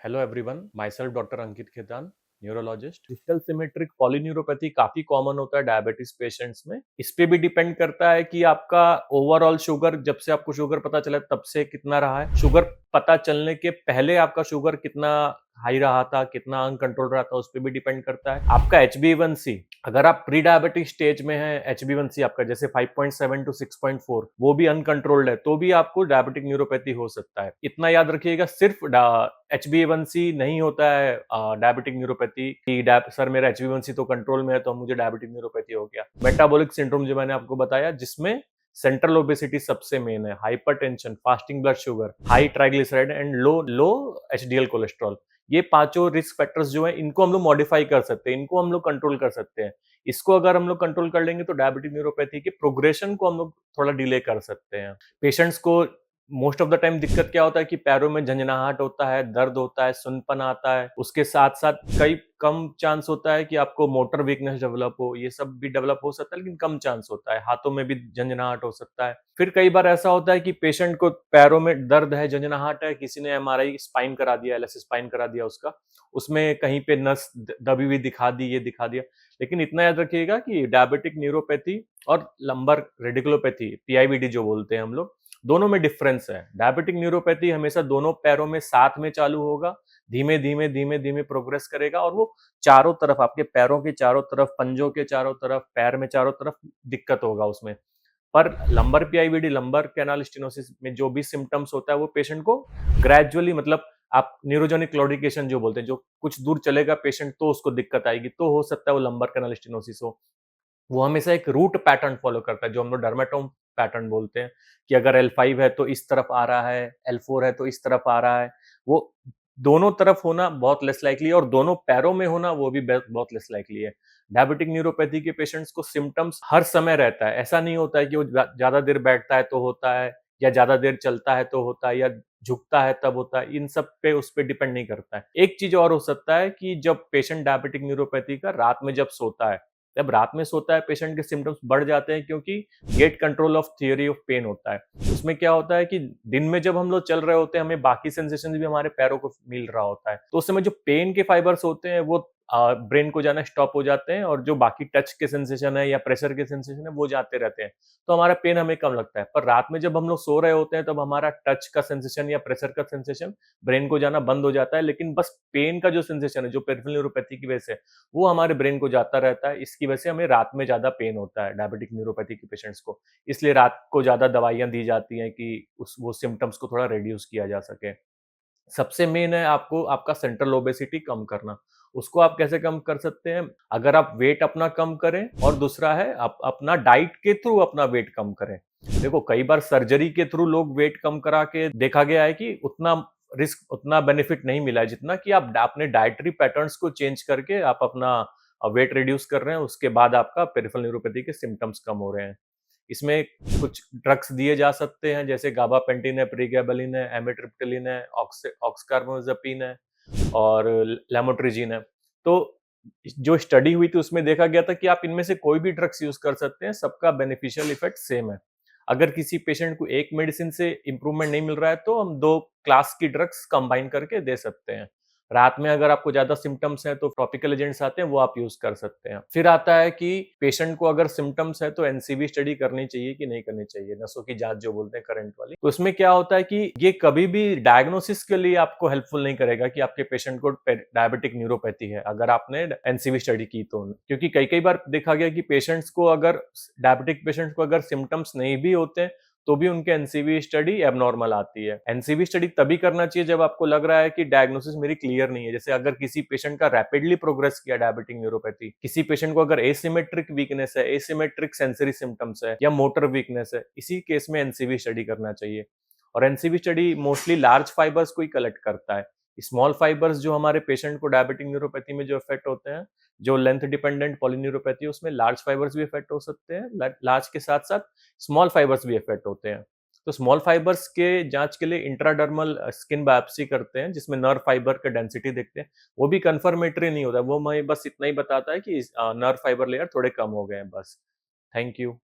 Hello everyone, myself doctor Ankit Khetan, neurologist. Digital symmetric polyneuropathy काफी common होता है diabetes patients में। इस पे भी डिपेंड करता है कि आपका ओवरऑल शुगर, जब से आपको शुगर पता चला तब से कितना रहा है। शुगर पता चलने के पहले आपका शुगर कितना हाई रहा था, कितना अनकंट्रोल रहा था, उस पर भी डिपेंड करता है। आपका HbA1c, अगर आप प्री डायबिटिक स्टेज में है, HbA1c आपका जैसे 5.7 to 6.4, वो भी अनकंट्रोल्ड है, तो भी आपको डायबिटिक न्यूरोपैथी हो सकता है। इतना याद रखिएगा, सिर्फ HbA1c नहीं होता है डायबिटिक न्यूरोपैथी की। सर मेरा HbA1c तो कंट्रोल में है तो मुझे डायबिटिक न्यूरोपैथी हो गया। मेटाबॉलिक सिंड्रोम जो मैंने आपको बताया, जिसमें सेंट्रल ओबेसिटी सबसे मेन है, hypertension, fasting blood sugar, high triglyceride and low low HDL cholesterol. ये पांचों रिस्क फैक्टर्स जो है, इनको हम लोग मॉडिफाई कर सकते हैं, इनको हम लोग कंट्रोल कर सकते हैं। इसको अगर हम लोग कंट्रोल कर लेंगे तो डायबिटिक न्यूरोपैथी के प्रोग्रेशन को हम लोग थोड़ा डिले कर सकते हैं। पेशेंट्स को मोस्ट ऑफ द टाइम दिक्कत क्या होता है कि पैरों में झंझनाहट होता है, दर्द होता है, सुनपन आता है। उसके साथ साथ कई कम चांस होता है कि आपको मोटर वीकनेस डेवलप हो, ये सब भी डेवलप हो सकता है, लेकिन कम चांस होता है। हाथों में भी झंझनाहट हो सकता है। फिर कई बार ऐसा होता है कि पेशेंट को पैरों में दर्द है, झंझनाहट है, किसी ने MRI स्पाइन करा दिया, LS स्पाइन करा दिया उसका, उसमें कहीं पे नस दबी हुई दिखा दी, ये दिखा दिया। लेकिन इतना याद रखिएगा कि डायबिटिक न्यूरोपैथी और लंबर रेडिकुलोपैथी, PIVD जो बोलते हैं हम लोग, दोनों में डिफरेंस है। डायबिटिक न्यूरोपैथी हमेशा दोनों पैरों में साथ में चालू होगा, धीमे धीमे धीमे धीमे प्रोग्रेस करेगा, और वो चारों तरफ, आपके पैरों के चारों तरफ, पंजों के चारों तरफ, पैर में चारों तरफ दिक्कत होगा उसमें। पर lumbar PIVD, lumbar canal stenosis में जो भी सिम्टम्स होता है, वो पेशेंट को ग्रेजुअली, मतलब आप न्यूरोजेनिक क्लॉडिकेशन जो बोलते हैं, जो कुछ दूर चलेगा पेशेंट तो उसको दिक्कत आएगी, तो हो सकता है वो लंबर कैनाल स्टेनोसिस हो। वो हमेशा एक रूट पैटर्न फॉलो करता है, जो हम लोग डर्मेटोम पैटर्न बोलते हैं, कि अगर L5 है तो इस तरफ आ रहा है, L4 है तो इस तरफ आ रहा है। वो दोनों तरफ होना बहुत लेस लाइकली है, और दोनों पैरों में होना वो भी बहुत लेस लाइकली है। डायबिटिक न्यूरोपैथी के पेशेंट्स को सिम्टम्स हर समय रहता है। ऐसा नहीं होता है कि वो ज्यादा देर बैठता है तो होता है, या ज्यादा देर चलता है तो होता है, या झुकता है तब होता है। इन सब पे उस पे डिपेंड नहीं करता है। एक चीज और हो सकता है कि जब पेशेंट डायबिटिक न्यूरोपैथी का रात में जब सोता है, जब रात में सोता है पेशेंट के सिम्टम्स बढ़ जाते हैं, क्योंकि gate control of theory of pain होता है। उसमें क्या होता है कि दिन में जब हम लोग चल रहे होते हैं, हमें बाकी सेंसेशन भी हमारे पैरों को मिल रहा होता है, तो उस समय जो पेन के फाइबर्स होते हैं वो ब्रेन को जाना स्टॉप हो जाते हैं, और जो बाकी टच के सेंसेशन है या प्रेशर के सेंसेशन है वो जाते रहते हैं, तो हमारा पेन हमें कम लगता है। पर रात में जब हम लोग सो रहे होते हैं, तब हमारा टच का सेंसेशन या प्रेशर का सेंसेशन ब्रेन को जाना बंद हो जाता है, लेकिन बस पेन का जो सेंसेशन है, जो पेरिफेरल न्यूरोपैथी की वजह से, वो हमारे ब्रेन को जाता रहता है। इसकी वजह से हमें रात में ज्यादा पेन होता है डायबिटिक न्यूरोपैथी के पेशेंट्स को। इसलिए रात को ज्यादा दवाइयां दी जाती हैं कि वो सिम्टम्स को थोड़ा रिड्यूस किया जा सके। सबसे मेन है आपको आपका सेंट्रल ओबेसिटी कम करना। उसको आप कैसे कम कर सकते हैं? अगर आप वेट अपना कम करें, और दूसरा है आप अपना डाइट के थ्रू अपना वेट कम करें। देखो, कई बार सर्जरी के थ्रू लोग वेट कम करा के देखा गया है कि उतना रिस्क, उतना बेनिफिट नहीं मिला है, जितना कि आप अपने डाइटरी पैटर्न्स को चेंज करके आप अपना वेट रिड्यूस कर रहे हैं, उसके बाद आपका पेरिफेरल न्यूरोपैथी के सिम्टम्स कम हो रहे हैं। इसमें कुछ ड्रग्स दिए जा सकते हैं, जैसे गाबापेंटिन है, प्रीगैबलिन है, एमिट्रिप्टिलिन है, ऑक्सकार्बोज़ेपिन है, और लैमोट्रिजीन है। तो जो स्टडी हुई थी उसमें देखा गया था कि आप इनमें से कोई भी ड्रग्स यूज कर सकते हैं, सबका बेनिफिशियल इफेक्ट सेम है। अगर किसी पेशेंट को एक मेडिसिन से इंप्रूवमेंट नहीं मिल रहा है, तो हम 2 क्लास की ड्रग्स कंबाइन करके दे सकते हैं। रात में अगर आपको ज्यादा सिम्टम्स हैं तो टॉपिकल एजेंट्स आते हैं, वो आप यूज कर सकते हैं। फिर आता है कि पेशेंट को अगर सिम्टम्स है तो NCV स्टडी करनी चाहिए कि नहीं करनी चाहिए, नसों की जांच जो बोलते हैं करंट वाली। तो उसमें क्या होता है कि ये कभी भी डायग्नोसिस के लिए आपको हेल्पफुल नहीं करेगा कि आपके पेशेंट को डायबिटिक न्यूरोपैथी है, अगर आपने NCV स्टडी की तो। क्योंकि कई कई बार देखा गया कि पेशेंट्स को, अगर डायबिटिक पेशेंट्स को अगर सिम्टम्स नहीं भी होते तो भी उनके NCV स्टडी एबनॉर्मल आती है। NCV स्टडी तभी करना चाहिए जब आपको लग रहा है कि डायग्नोसिस मेरी क्लियर नहीं है। जैसे अगर किसी पेशेंट का रैपिडली प्रोग्रेस किया डायबिटिक न्यूरोपैथी, किसी पेशेंट को अगर एसिमेट्रिक वीकनेस है, एसिमेट्रिक सेंसरी सिम्टम्स है, या मोटर वीकनेस है, इसी केस में NCV स्टडी करना चाहिए। और NCV study mostly large fibres को ही कलेक्ट करता है। स्मॉल फाइबर्स जो हमारे पेशेंट को डायबिटिक न्यूरोपैथी में जो इफेक्ट होते हैं, जो लेंथ डिपेंडेंट पॉलीन्यूरोपैथी, उसमें लार्ज फाइबर्स भी इफेक्ट हो सकते हैं, लार्ज के साथ साथ स्मॉल फाइबर्स भी इफेक्ट होते हैं। तो स्मॉल फाइबर्स के जांच के लिए इंट्राडर्मल स्किन बायोप्सी करते हैं, जिसमें नर्व फाइबर का डेंसिटी देखते हैं। वो भी कंफर्मेटरी नहीं होता, वो मैं बस इतना ही बताता है कि नर्व फाइबर लेयर थोड़े कम हो गए हैं बस। Thank you.